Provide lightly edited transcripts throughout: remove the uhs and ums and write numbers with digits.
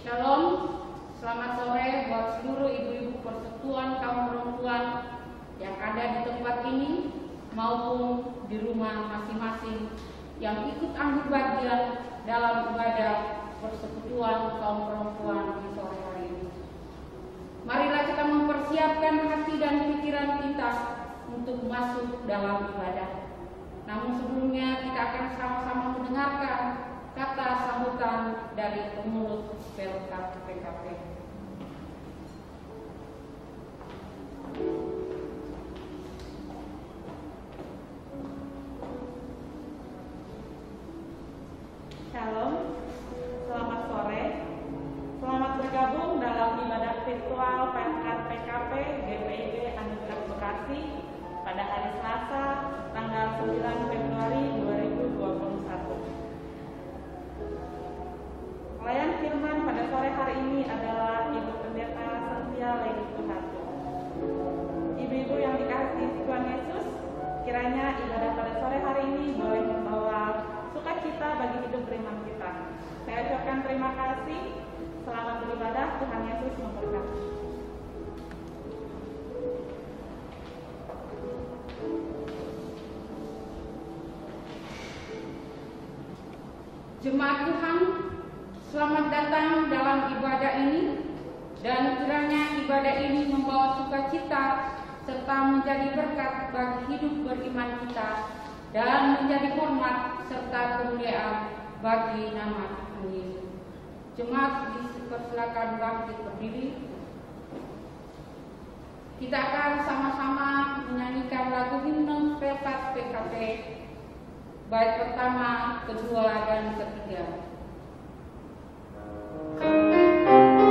Shalom, selamat sore buat seluruh ibu-ibu persekutuan kaum perempuan yang ada di tempat ini maupun di rumah masing-masing yang ikut ambil bagian dalam ibadah persekutuan kaum perempuan di sore hari ini. Marilah kita mempersiapkan hati dan pikiran kita untuk masuk dalam ibadah. Namun sebelumnya kita akan sama-sama mendengarkan kata sambutan dari pengurus Pelkat PKP. Shalom, selamat sore. Selamat bergabung dalam ibadah virtual Pelkat PKP GPIB Anugerah Bekasi pada hari Selasa, tanggal 9 Februari 2021. Pelayan firman pada sore hari ini adalah Ibu Pendeta Setia Lady Suharto. Ibu-ibu yang dikasihi Tuhan Yesus, kiranya ibadah pada sore hari ini boleh membawa sukacita bagi hidup beriman kita. Saya ucapkan terima kasih. Selamat beribadah. Tuhan Yesus memberkati. Jemaat Tuhan, selamat datang dalam ibadah ini, dan kiranya ibadah ini membawa sukacita serta menjadi berkat bagi hidup beriman kita dan menjadi hormat serta kemuliaan bagi nama Tuhan Yesus. Jemaat dipersilakan bangkit berdiri. Kita akan sama-sama menyanyikan lagu himne Pelkat PKP bait pertama, kedua, dan ketiga. Terima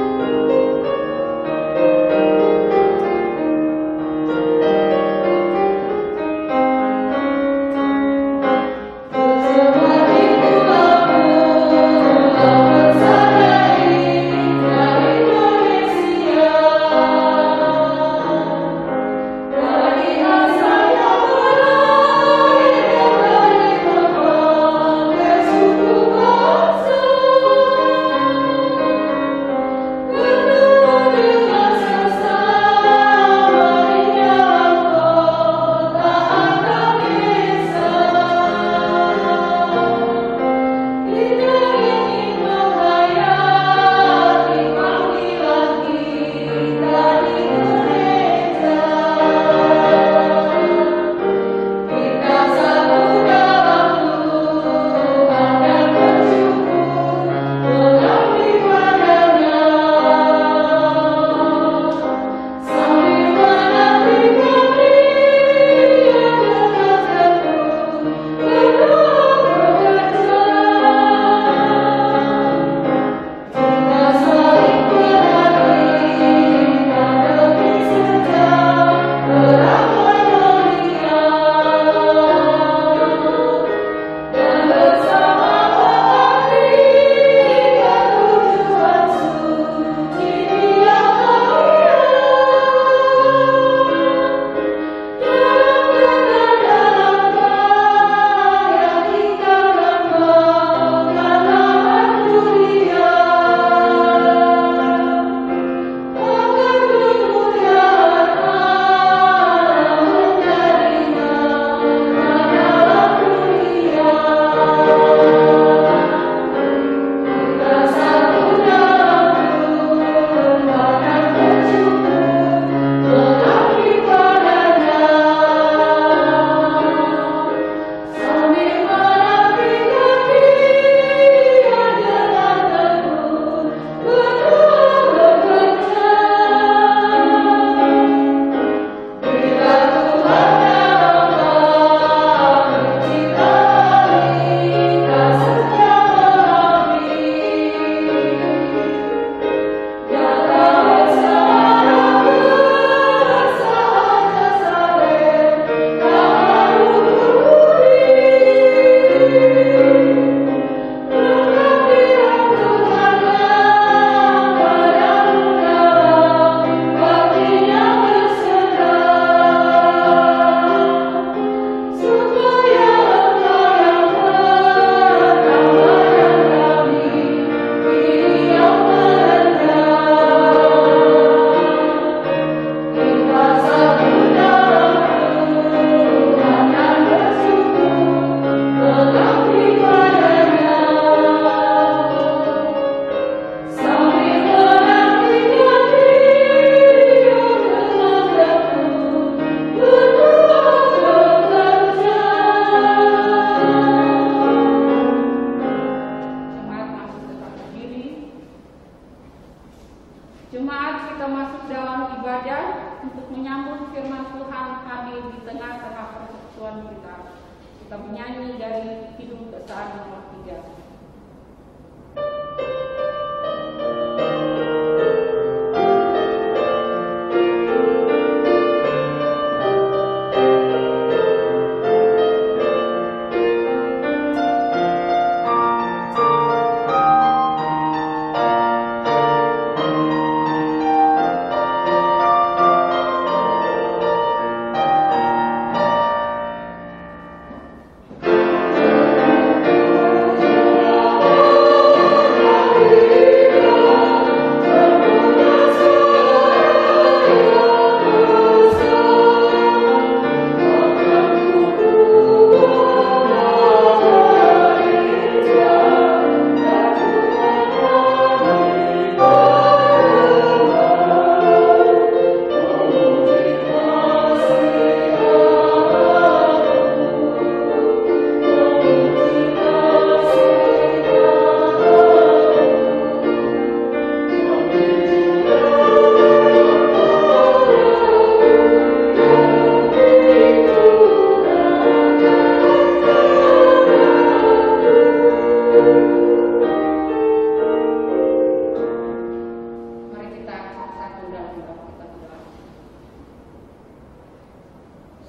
kami nyanyi dari Kidung Keesaan nomor 3.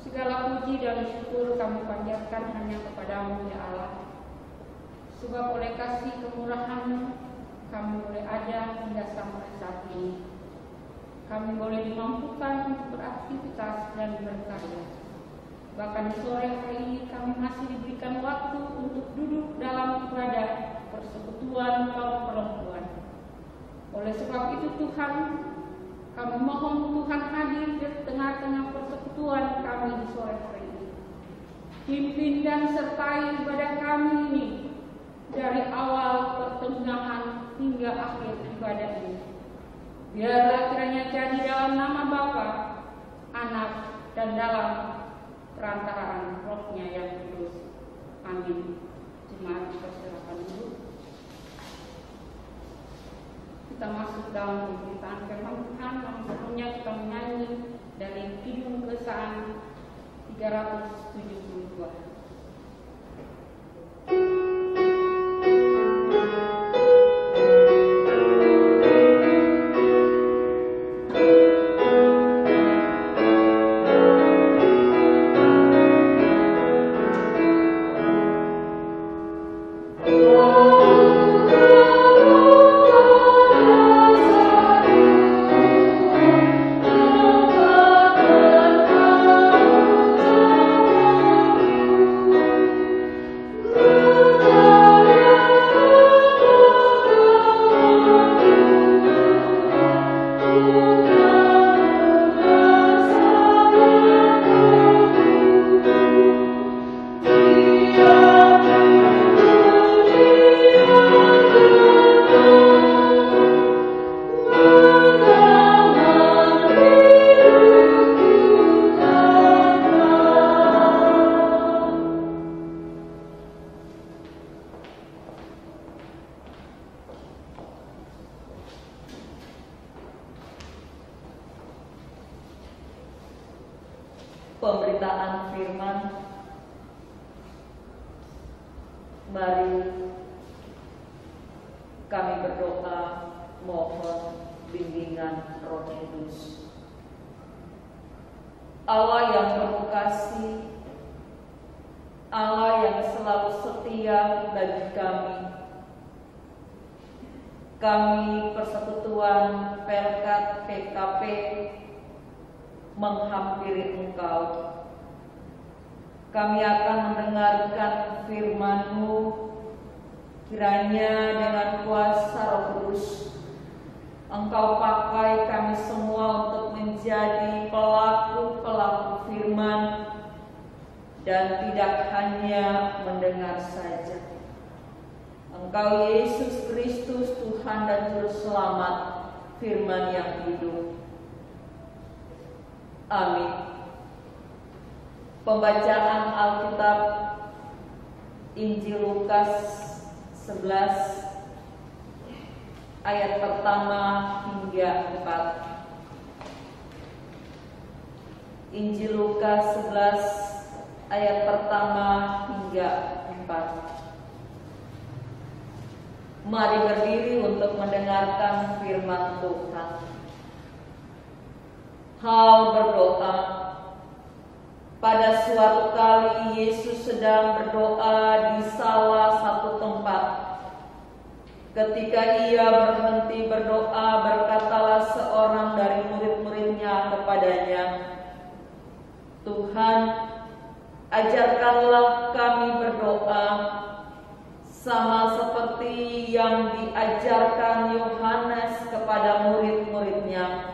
Segala puji dan syukur kami panjatkan hanya kepadamu ya Allah. Sebab oleh kasih kemurahan-Mu kami boleh ada hingga sampai saat ini. Kami boleh dimampukan untuk beraktivitas dan berkarya. Bahkan di sore hari ini kami masih diberikan waktu untuk duduk dalam ibadah persekutuan kaum perempuan. Oleh sebab itu Tuhan, kami mohon Tuhan hadir di tengah-tengah persekutuan kami di sore hari ini. Pimpin dan sertai ibadah kami ini dari awal pertengahan hingga akhir ibadah ini. Biarlah kiranya jadi dalam nama Bapa, Anak, dan dalam perantaraan Roh-Nya yang kudus. Amin. Jemaat dipersilakan dulu. Kita masuk dalam pemberitaan firman Tuhan. Yang sebelumnya kita menyanyi dari Kidung Keesaan 372. Pemberitaan firman. Mari kami berdoa mohon bimbingan Roh Kudus. Allah yang penuh kasih, Allah yang selalu setia bagi kami. Kami persekutuan Pelkat PKP menghampiri Engkau. Kami akan mendengarkan firman-Mu, kiranya dengan kuasa Roh Kudus Engkau pakai kami semua untuk menjadi pelaku-pelaku firman dan tidak hanya mendengar saja. Engkau Yesus Kristus Tuhan dan Juru Selamat, firman yang hidup. Amin. Pembacaan Alkitab Injil Lukas 11 ayat pertama hingga 4. Injil Lukas 11 ayat pertama hingga hingga 4. Mari berdiri untuk mendengarkan firman Tuhan. Hal berdoa. Pada suatu kali Yesus sedang berdoa di salah satu tempat. Ketika ia berhenti berdoa, berkatalah seorang dari murid-muridnya kepadanya, "Tuhan, ajarkanlah kami berdoa, sama seperti yang diajarkan Yohanes kepada murid-muridnya."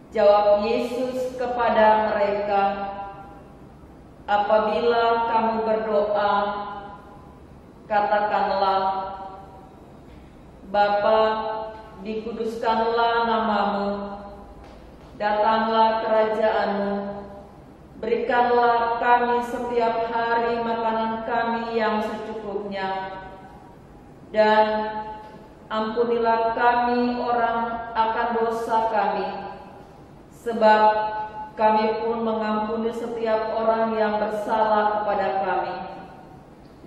Jawab Yesus kepada mereka, "Apabila kamu berdoa, katakanlah, Bapa, dikuduskanlah namamu, datanglah kerajaan-Mu, berikanlah kami setiap hari makanan kami yang secukupnya, dan ampunilah kami orang akan dosa kami, sebab kami pun mengampuni setiap orang yang bersalah kepada kami,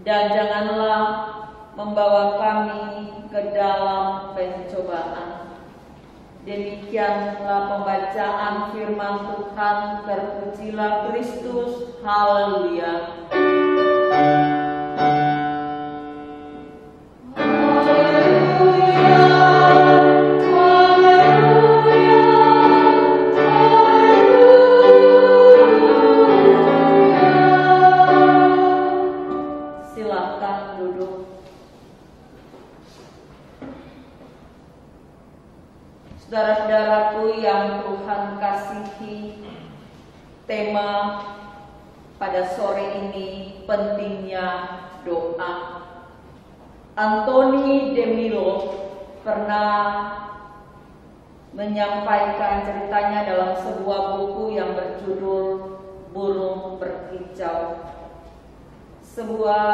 dan janganlah membawa kami ke dalam pencobaan." Demikianlah pembacaan firman Tuhan. Terpujilah Kristus. Haleluya. Saudara-saudaraku yang Tuhan kasihi, tema pada sore ini pentingnya doa. Anthony DeMello pernah menyampaikan ceritanya dalam sebuah buku yang berjudul Burung Berkicau. Sebuah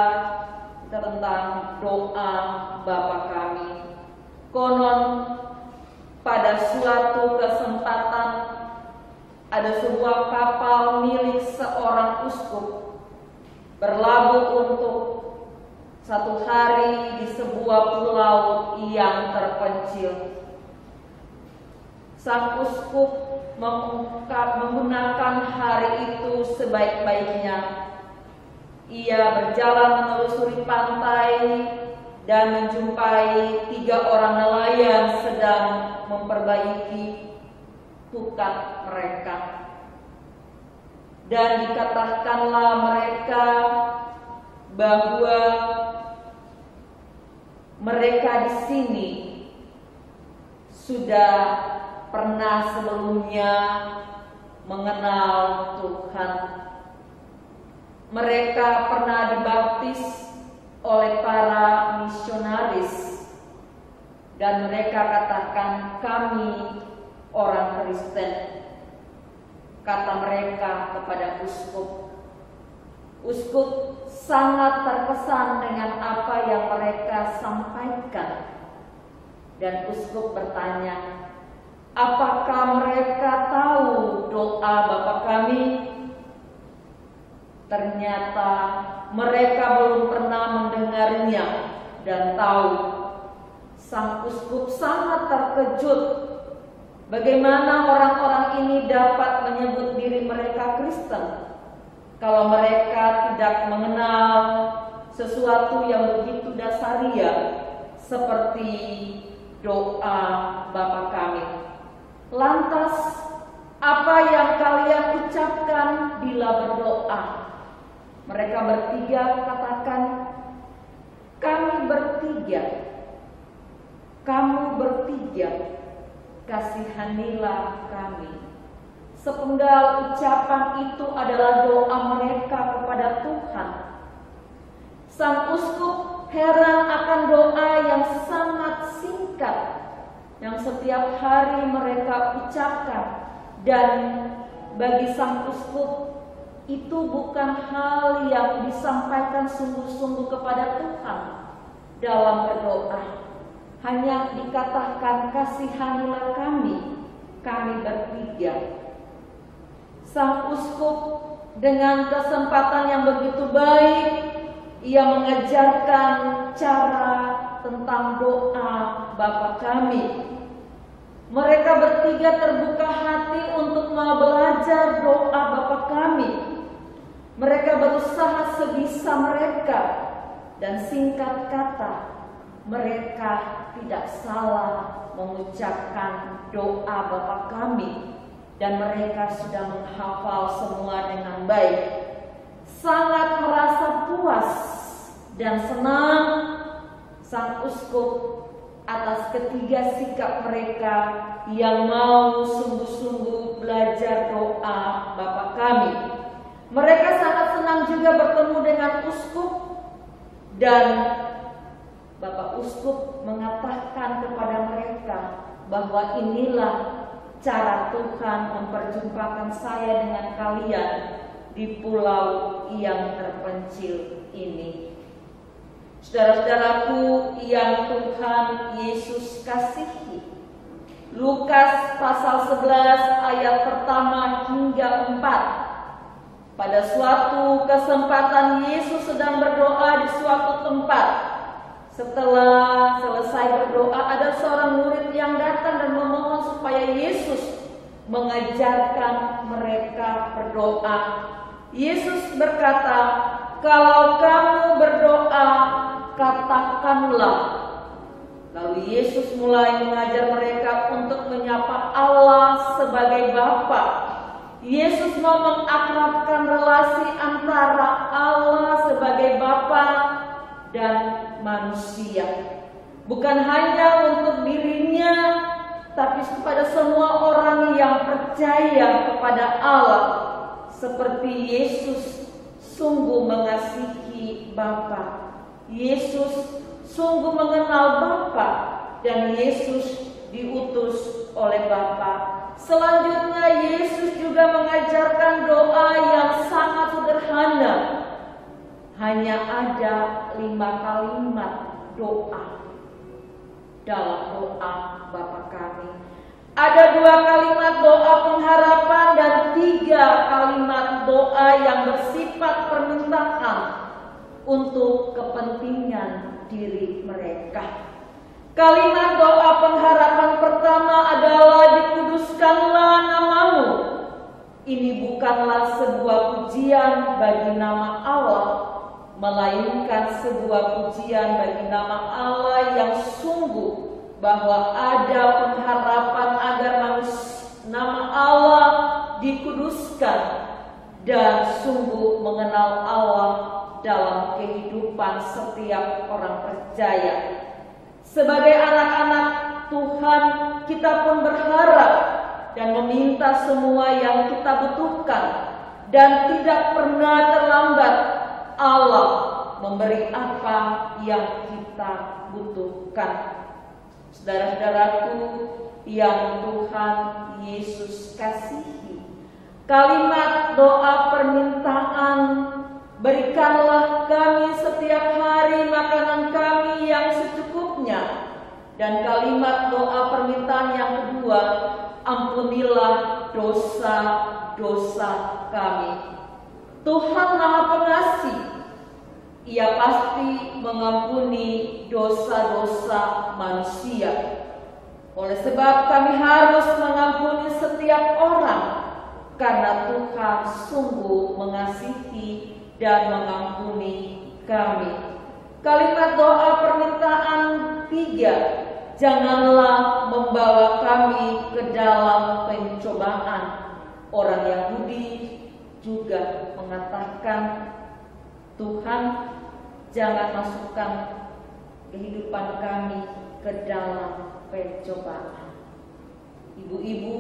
tentang doa Bapa kami. Konon pada suatu kesempatan ada sebuah kapal milik seorang uskup berlabuh untuk satu hari di sebuah pulau yang terpencil. Sang uskup menggunakan hari itu sebaik-baiknya. Ia berjalan menelusuri pantai dan menjumpai 3 orang nelayan sedang memperbaiki pukat mereka. Dan dikatakanlah mereka bahwa mereka di sini sudah pernah sebelumnya mengenal Tuhan. Mereka pernah dibaptis oleh para misionaris, dan mereka katakan, "Kami orang Kristen." Kata mereka kepada uskup. Uskup sangat terkesan dengan apa yang mereka sampaikan, dan uskup bertanya, "Apakah mereka tahu doa Bapa kami?" Ternyata mereka belum pernah mendengarnya dan tahu. Sang uskup sangat terkejut bagaimana orang-orang ini dapat menyebut diri mereka Kristen kalau mereka tidak mengenal sesuatu yang begitu dasaria seperti doa Bapa kami. Lantas, apa yang kalian ucapkan bila berdoa? Mereka bertiga katakan, "Kami bertiga, kamu bertiga, kasihanilah kami." Sepenggal ucapan itu adalah doa mereka kepada Tuhan. Sang uskup heran akan doa yang sangat singkat yang setiap hari mereka ucapkan, dan bagi sang uskup itu bukan hal yang disampaikan sungguh-sungguh kepada Tuhan dalam berdoa. Hanya dikatakan, "Kasihanilah kami, kami bertiga." Sang uskup dengan kesempatan yang begitu baik, ia mengajarkan cara tentang doa Bapa kami. Mereka bertiga terbuka hati untuk mau belajar doa Bapa kami. Mereka berusaha sebisa mereka, dan singkat kata, mereka tidak salah mengucapkan doa Bapa kami, dan mereka sudah menghafal semua dengan baik. Sangat merasa puas dan senang sang uskup atas ketiga sikap mereka yang mau sungguh-sungguh belajar doa Bapa kami. Mereka sangat senang juga bertemu dengan uskup, dan Bapak Uskup mengatakan kepada mereka bahwa inilah cara Tuhan memperjumpakan saya dengan kalian di pulau yang terpencil ini. Saudara-saudaraku yang Tuhan Yesus kasihi, Lukas pasal 11 ayat pertama hingga 4. Pada suatu kesempatan Yesus sedang berdoa di suatu tempat. Setelah selesai berdoa, ada seorang murid yang datang dan memohon supaya Yesus mengajarkan mereka berdoa. Yesus berkata, "Kalau kamu berdoa, katakanlah." Lalu Yesus mulai mengajar mereka untuk menyapa Allah sebagai Bapa. Yesus mau mengakrabkan relasi antara Allah sebagai Bapa dan manusia, bukan hanya untuk dirinya, tapi kepada semua orang yang percaya kepada Allah. Seperti Yesus sungguh mengasihi Bapa, Yesus sungguh mengenal Bapa, dan Yesus diutus oleh Bapa. Selanjutnya Yesus juga mengajarkan doa yang sangat sederhana. Hanya ada 5 kalimat doa dalam doa Bapa kami. Ada 2 kalimat doa pengharapan dan 3 kalimat doa yang bersifat permintaan untuk kepentingan diri mereka. Kalimat doa pengharapan pertama adalah dikuduskanlah namamu. Ini bukanlah sebuah pujian bagi nama Allah, melainkan sebuah pujian bagi nama Allah yang sungguh bahwa ada pengharapan agar nama Allah dikuduskan dan sungguh mengenal Allah dalam kehidupan setiap orang percaya. Sebagai anak-anak Tuhan, kita pun berharap dan meminta semua yang kita butuhkan, dan tidak pernah terlambat Allah memberi apa yang kita butuhkan. Saudara-saudaraku yang Tuhan Yesus kasihi, kalimat doa permintaan, berikanlah kami setiap hari makanan kami yang secukupnya. Dan kalimat doa permintaan yang kedua, ampunilah dosa-dosa kami. Tuhan Maha Pengasih, Ia pasti mengampuni dosa-dosa manusia. Oleh sebab kami harus mengampuni setiap orang, karena Tuhan sungguh mengasihi dan mengampuni kami. Kalimat doa permintaan 3, janganlah membawa kami ke dalam pencobaan. Orang Yahudi juga mengatakan, Tuhan, jangan masukkan kehidupan kami ke dalam pencobaan. Ibu-ibu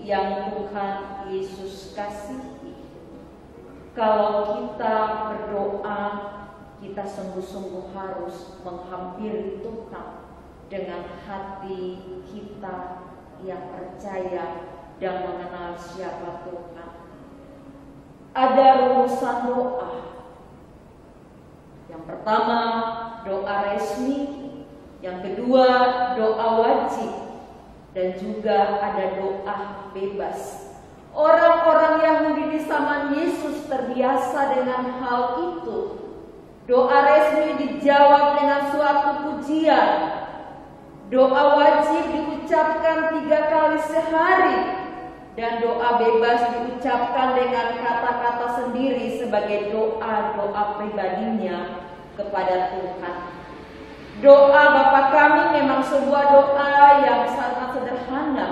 yang Tuhan Yesus kasihi, kalau kita berdoa, kita sungguh-sungguh harus menghampiri Tuhan dengan hati kita yang percaya dan mengenal siapa Tuhan. Ada rumusan doa. Yang pertama, doa resmi. Yang kedua, doa wajib. Dan juga ada doa bebas. Orang-orang Yahudi di zaman Yesus terbiasa dengan hal itu. Doa resmi dijawab dengan suatu pujian. Doa wajib diucapkan 3 kali sehari. Dan doa bebas diucapkan dengan kata-kata sendiri sebagai doa-doa pribadinya kepada Tuhan. Doa Bapa kami memang sebuah doa yang sangat sederhana,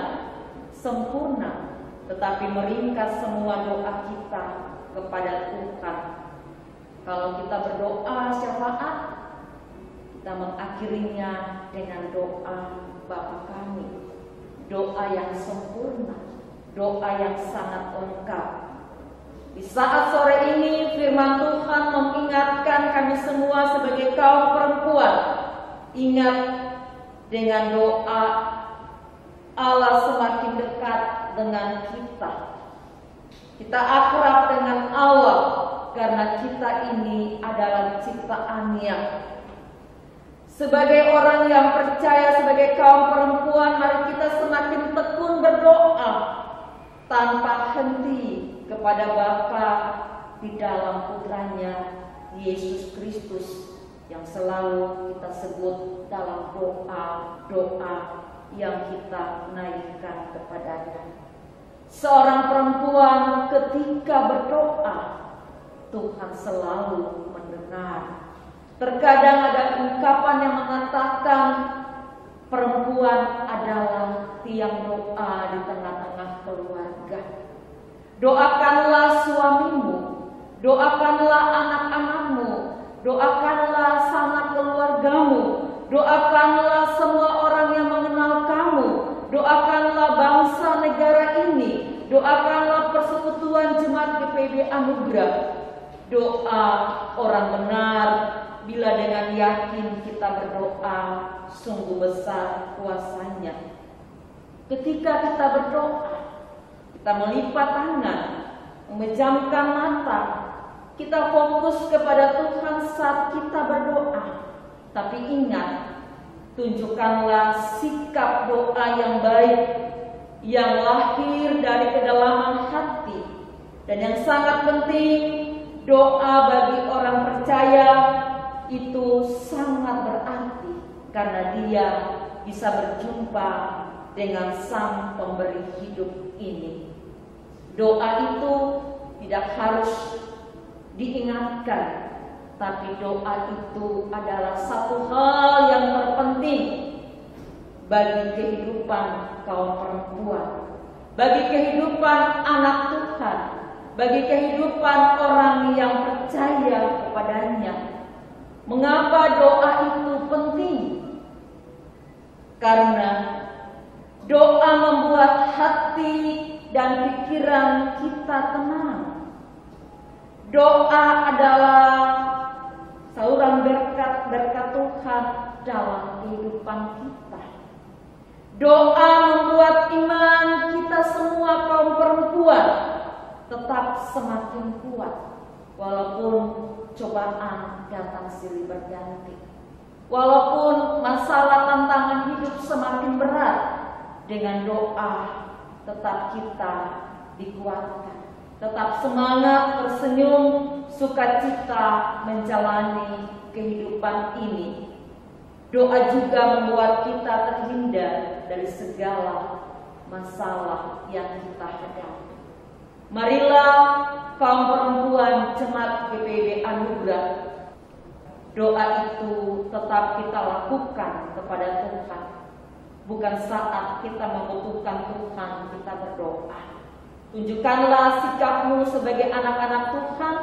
sempurna, tetapi meringkas semua doa kita kepada Tuhan. Kalau kita berdoa syafaat, kita mengakhirinya dengan doa Bapa kami, doa yang sempurna, doa yang sangat lengkap. Di saat sore ini firman Tuhan mengingatkan kami semua sebagai kaum perempuan, ingat dengan doa Allah semakin dekat dengan kita. Kita akrab dengan Allah karena kita ini adalah ciptaannya. Sebagai orang yang percaya, sebagai kaum perempuan, mari kita semakin tekun berdoa tanpa henti kepada Bapa di dalam putranya Yesus Kristus yang selalu kita sebut dalam doa-doa yang kita naikkan kepadanya. Seorang perempuan ketika berdoa, Tuhan selalu mendengar. Terkadang ada ungkapan yang mengatakan perempuan adalah tiang doa di tengah-tengah keluarga. Doakanlah suamimu, doakanlah anak-anakmu, doakanlah sanak keluargamu, doakanlah semua orang yang mengenal kamu, doakanlah bangsa negara ini, doakanlah persekutuan jemaat GPIB Anugerah. Doa orang benar bila dengan yakin kita berdoa, sungguh besar kuasanya. Ketika kita berdoa, kita melipat tangan, memejamkan mata, kita fokus kepada Tuhan saat kita berdoa. Tapi ingat, tunjukkanlah sikap doa yang baik, yang lahir dari kedalaman hati. Dan yang sangat penting, doa bagi orang percaya itu sangat berarti karena dia bisa berjumpa dengan Sang Pemberi hidup ini. Doa itu tidak harus diingatkan, tapi doa itu adalah satu hal yang terpenting bagi kehidupan kaum perempuan, bagi kehidupan anak Tuhan, bagi kehidupan orang yang percaya kepadanya. Mengapa doa itu penting? Karena doa membuat hati dan pikiran kita tenang. Doa adalah saluran berkat Tuhan dalam kehidupan kita. Doa membuat iman kita semua kaum perempuan tetap semakin kuat walaupun cobaan datang silih berganti. Walaupun masalah tantangan hidup semakin berat, dengan doa tetap kita dikuatkan. Tetap semangat, tersenyum, sukacita menjalani kehidupan ini. Doa juga membuat kita terhindar dari segala masalah yang kita hadapi. Marilah kaum perempuan jemaat GPIB Anugerah, doa itu tetap kita lakukan kepada Tuhan. Bukan saat kita membutuhkan Tuhan kita berdoa. Tunjukkanlah sikapmu sebagai anak-anak Tuhan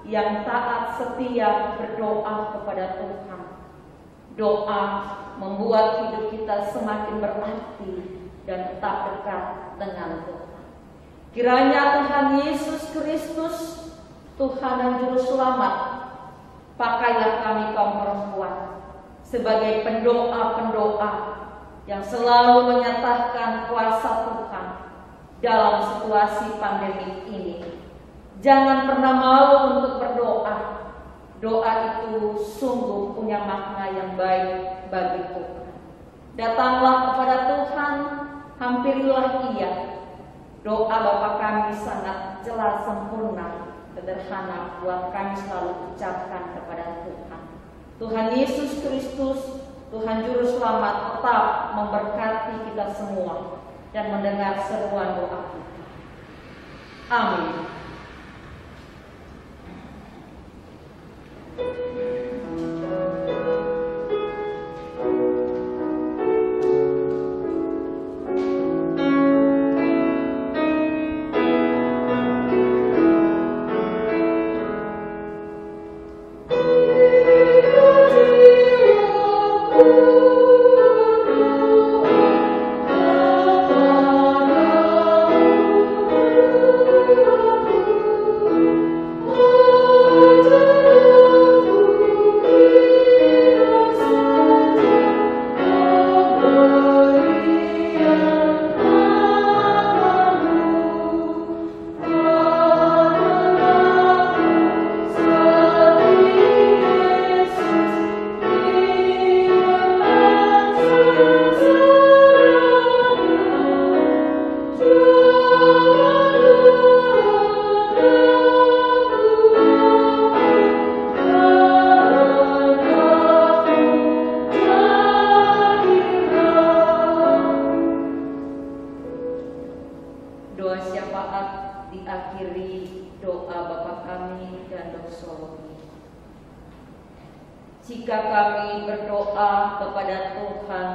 yang taat setia berdoa kepada Tuhan. Doa membuat hidup kita semakin berarti dan tetap dekat dengan Tuhan. Kiranya Tuhan Yesus Kristus, Tuhan dan Juru Selamat, pakailah kami kaum perempuan sebagai pendoa-pendoa yang selalu menyatakan kuasa Tuhan dalam situasi pandemi ini. Jangan pernah malu untuk berdoa. Doa itu sungguh punya makna yang baik bagi Tuhan. Datanglah kepada Tuhan, hampirilah Ia. Doa Bapa kami sangat jelas, sempurna, sederhana buat kami selalu ucapkan kepada Tuhan. Tuhan Yesus Kristus, Tuhan Juru Selamat tetap memberkati kita semua dan mendengar seruan doa kita. Amin. Jika kami berdoa kepada Tuhan,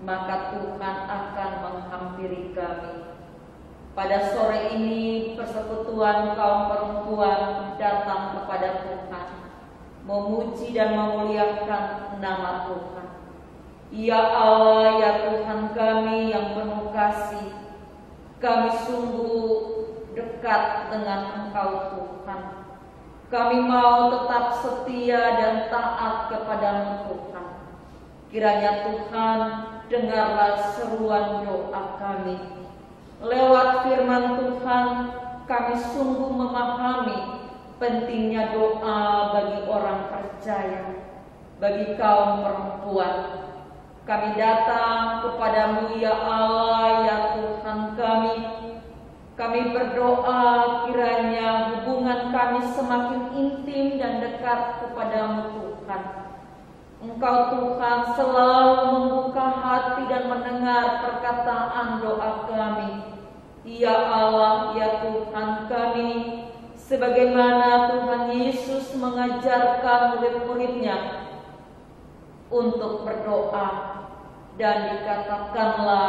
maka Tuhan akan menghampiri kami. Pada sore ini persekutuan kaum perempuan datang kepada Tuhan, memuji dan memuliakan nama Tuhan. Ya Allah, ya Tuhan kami yang penuh kasih, kami sungguh dekat dengan Engkau Tuhan. Kami mau tetap setia dan taat kepada-Mu Tuhan. Kiranya Tuhan dengarlah seruan doa kami. Lewat firman Tuhan, kami sungguh memahami pentingnya doa bagi orang percaya, bagi kaum perempuan. Kami datang kepada-Mu ya Allah, ya Tuhan kami. Kami berdoa kiranya hubungan kami semakin intim dan dekat kepada-Mu Tuhan. Engkau Tuhan selalu membuka hati dan mendengar perkataan doa kami. Ya Allah, ya Tuhan kami, sebagaimana Tuhan Yesus mengajarkan murid-muridnya untuk berdoa, dan dikatakanlah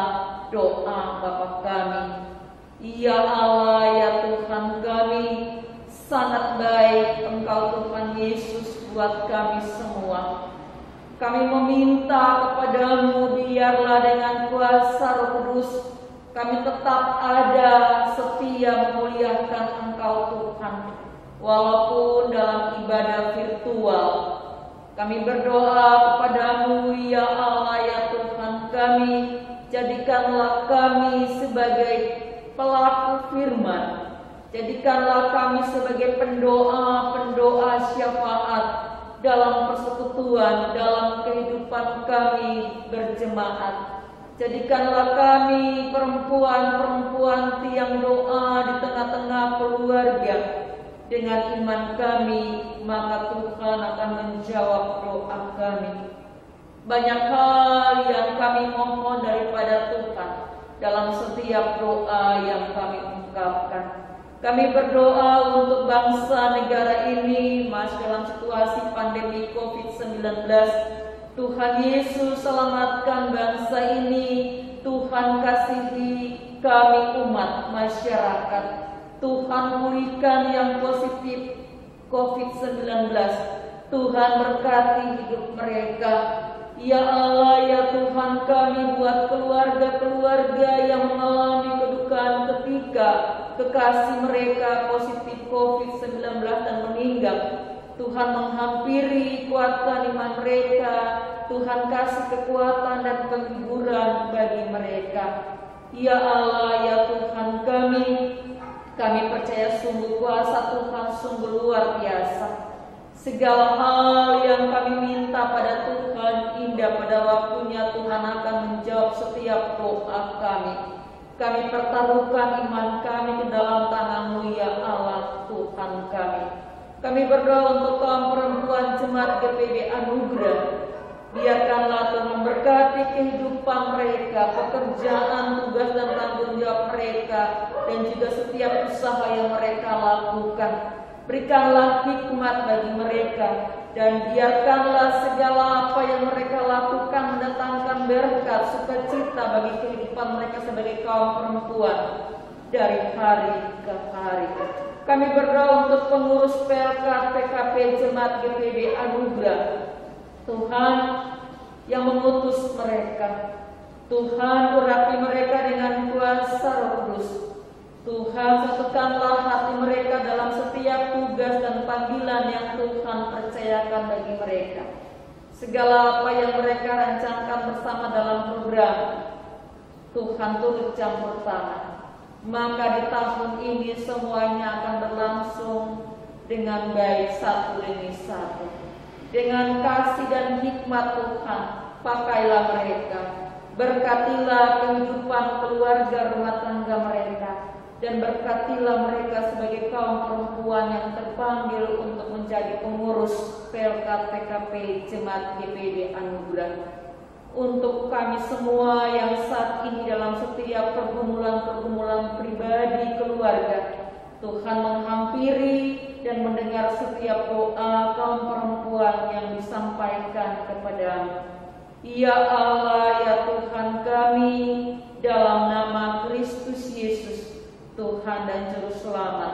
doa Bapa kami. Ya Allah, ya Tuhan kami, sangat baik Engkau Tuhan Yesus buat kami semua. Kami meminta kepada-Mu, biarlah dengan kuasa Roh Kudus kami tetap ada setia memuliakan Engkau Tuhan, walaupun dalam ibadah virtual. Kami berdoa kepada-Mu ya Allah, ya Tuhan kami, jadikanlah kami sebagai pelaku firman, jadikanlah kami sebagai pendoa-pendoa syafaat dalam persekutuan, dalam kehidupan kami berjemaat. Jadikanlah kami perempuan-perempuan tiang doa di tengah-tengah keluarga. Dengan iman kami, maka Tuhan akan menjawab doa kami. Banyak hal yang kami mohon daripada Tuhan dalam setiap doa yang kami ungkapkan. Kami berdoa untuk bangsa negara ini masih dalam situasi pandemi COVID-19. Tuhan Yesus selamatkan bangsa ini. Tuhan kasihi kami umat masyarakat. Tuhan pulihkan yang positif COVID-19. Tuhan berkati hidup mereka. Ya Allah, ya Tuhan kami, buat keluarga-keluarga yang mengalami kedukaan ketika kekasih mereka positif COVID-19 dan meninggal. Tuhan menghampiri, kuatkan iman mereka. Tuhan kasih kekuatan dan penghiburan bagi mereka. Ya Allah, ya Tuhan kami percaya sungguh kuasa Tuhan sungguh luar biasa. Segala hal yang kami minta pada Tuhan, indah pada waktunya Tuhan akan menjawab setiap doa kami. Kami pertaruhkan iman kami ke dalam tangan-Mu ya Allah Tuhan kami. Kami berdoa untuk kaum perempuan jemaat GPB Anugerah. Biarkanlah Tuhan memberkati kehidupan mereka, pekerjaan, tugas dan tanggung jawab mereka, dan juga setiap usaha yang mereka lakukan. Berikanlah hikmat bagi mereka, dan biarkanlah segala apa yang mereka lakukan mendatangkan berkat sukacita bagi kehidupan mereka sebagai kaum perempuan dari hari ke hari. Kami berdoa untuk pengurus PLK PKP Jemaat GPB Anugerah. Tuhan yang mengutus mereka, Tuhan urapi mereka dengan kuasa Roh Kudus. Tuhan satukanlah hati mereka dalam setiap tugas dan panggilan yang Tuhan percayakan bagi mereka. Segala apa yang mereka rancangkan bersama dalam program, Tuhan turut campur tangan. Maka di tahun ini semuanya akan berlangsung dengan baik satu demi satu. Dengan kasih dan hikmat Tuhan, pakailah mereka. Berkatilah kehidupan keluarga rumah tangga mereka. Dan berkatilah mereka sebagai kaum perempuan yang terpanggil untuk menjadi pengurus PLK PKP Jemaat GPB Anugerah. Untuk kami semua yang saat ini dalam setiap pergumulan-pergumulan pribadi keluarga, Tuhan menghampiri dan mendengar setiap doa kaum perempuan yang disampaikan kepada-Mu. Ya Allah, ya Tuhan kami, dalam nama Kristus Yesus, Tuhan dan Juru Selamat,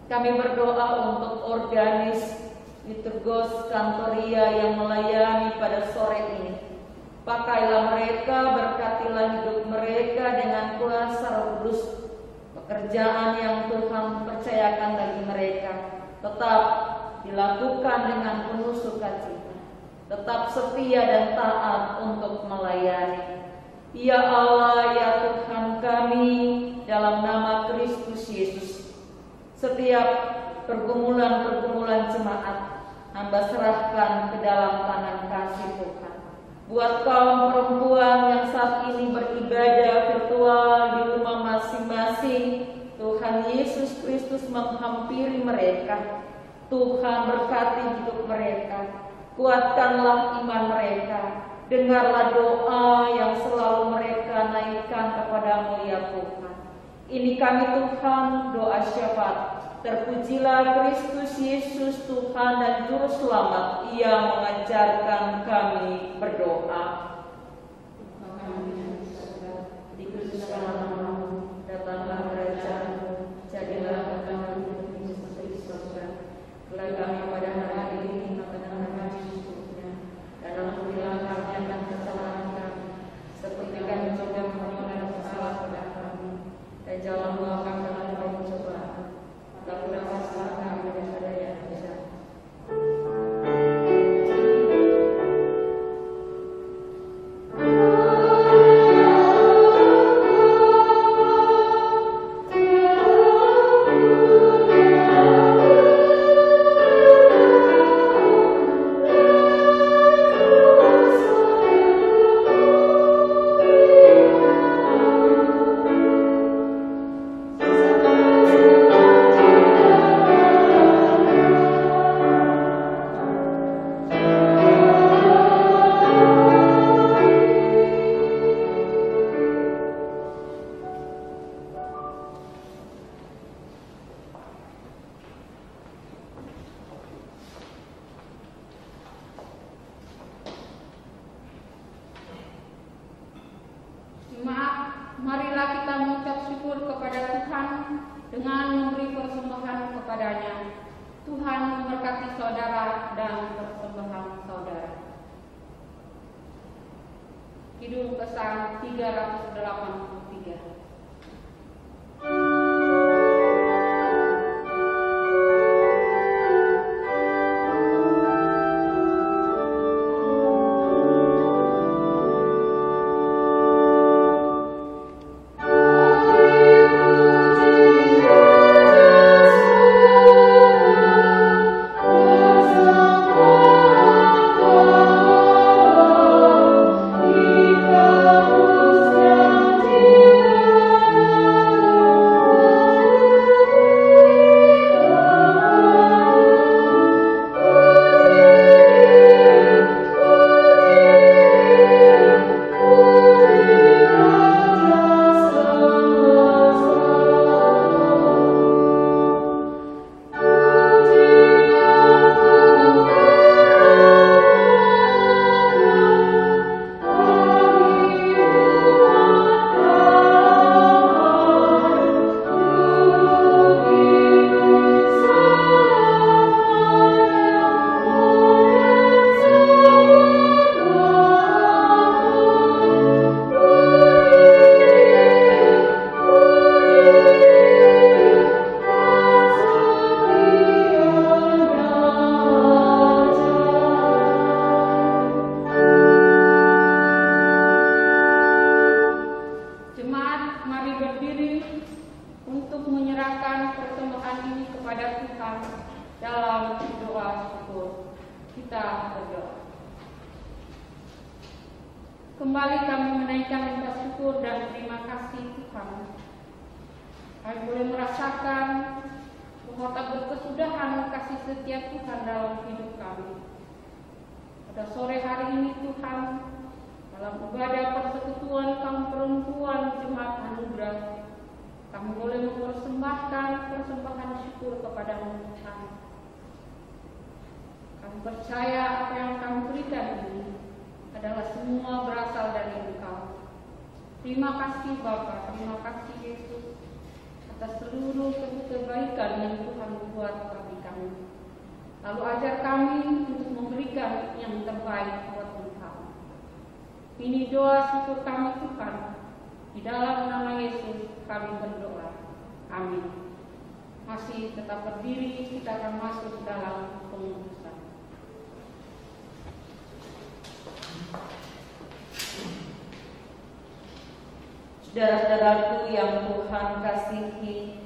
kami berdoa untuk organis liturgos kantoria yang melayani pada sore ini. Pakailah mereka, berkatilah hidup mereka dengan kuasa Roh Kudus. Pekerjaan yang Tuhan percayakan bagi mereka tetap dilakukan dengan penuh sukacita, tetap setia dan taat untuk melayani. Ya Allah, ya Tuhan kami, dalam nama Kristus Yesus, setiap pergumulan-pergumulan jemaat Hamba serahkan ke dalam tangan kasih Tuhan. Buat kaum perempuan yang saat ini beribadah virtual di rumah masing-masing, Tuhan Yesus Kristus menghampiri mereka. Tuhan berkati hidup mereka, kuatkanlah iman mereka, dengarlah doa yang selalu mereka naikkan kepada-Mu ya Tuhan. Ini kami Tuhan, doa syafaat. Terpujilah Kristus Yesus Tuhan dan Juru Selamat, Ia mengajarkan kami berdoa. Dikuduskanlah nama-Mu, datanglah kerajaan-Mu, jadilah kehendakmu seperti di surga. Berilah kami pada hari ini makanan kami secukupnya, dan ampunilah kami akan kesalahan kami, seperti kami juga mengampuni kesalahan kepada kami, dan janganlah membawa kami dalam pencobaan, tapi lepaskanlah kami daripada yang jahat. Marilah kita mengucap syukur kepada Tuhan dengan memberi persembahan kepada-Nya. Tuhan memberkati saudara dan persembahan saudara. Kidung Pesan 383. Kita berdoa. Kembali kami menaikkan rasa syukur dan terima kasih Tuhan. Kami boleh merasakan bahwa tak berkesudahan kasih setia Tuhan dalam hidup kami. Pada sore hari ini Tuhan, dalam ibadah persekutuan kaum perempuan Jemaat Anugerah, kami boleh mempersembahkan persembahan syukur kepada-Mu Tuhan. Kami percaya apa yang kami berikan ini adalah semua berasal dari Engkau. Terima kasih Bapa, terima kasih Yesus atas seluruh kebaikan yang Tuhan buat bagi kami. Lalu ajar kami untuk memberikan yang terbaik buat Engkau. Ini doa syukur kami Tuhan. Di dalam nama Yesus kami berdoa. Amin. Masih tetap berdiri, kita akan masuk dalam pengutusan. Saudara-saudaraku yang Tuhan kasihi,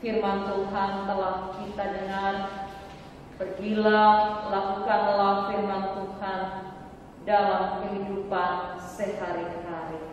firman Tuhan telah kita dengar. Pergilah, lakukanlah firman Tuhan dalam kehidupan sehari-hari.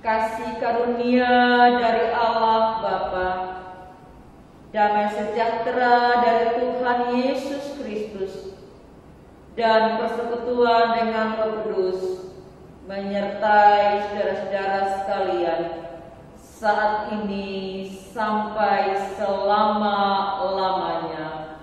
Kasih karunia dari Allah Bapa, damai sejahtera dari Tuhan Yesus Kristus, dan persekutuan dengan Roh Kudus menyertai saudara-saudara sekalian saat ini sampai selama-lamanya.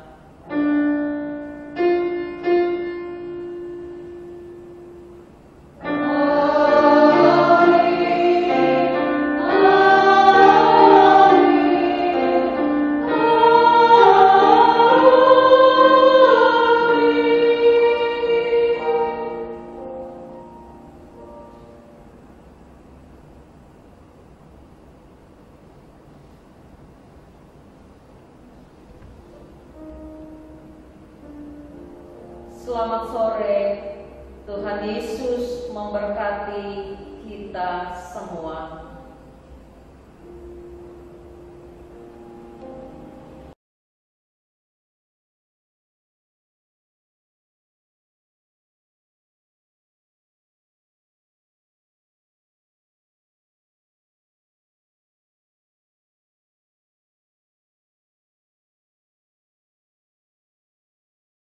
Selamat sore, Tuhan Yesus memberkati kita semua.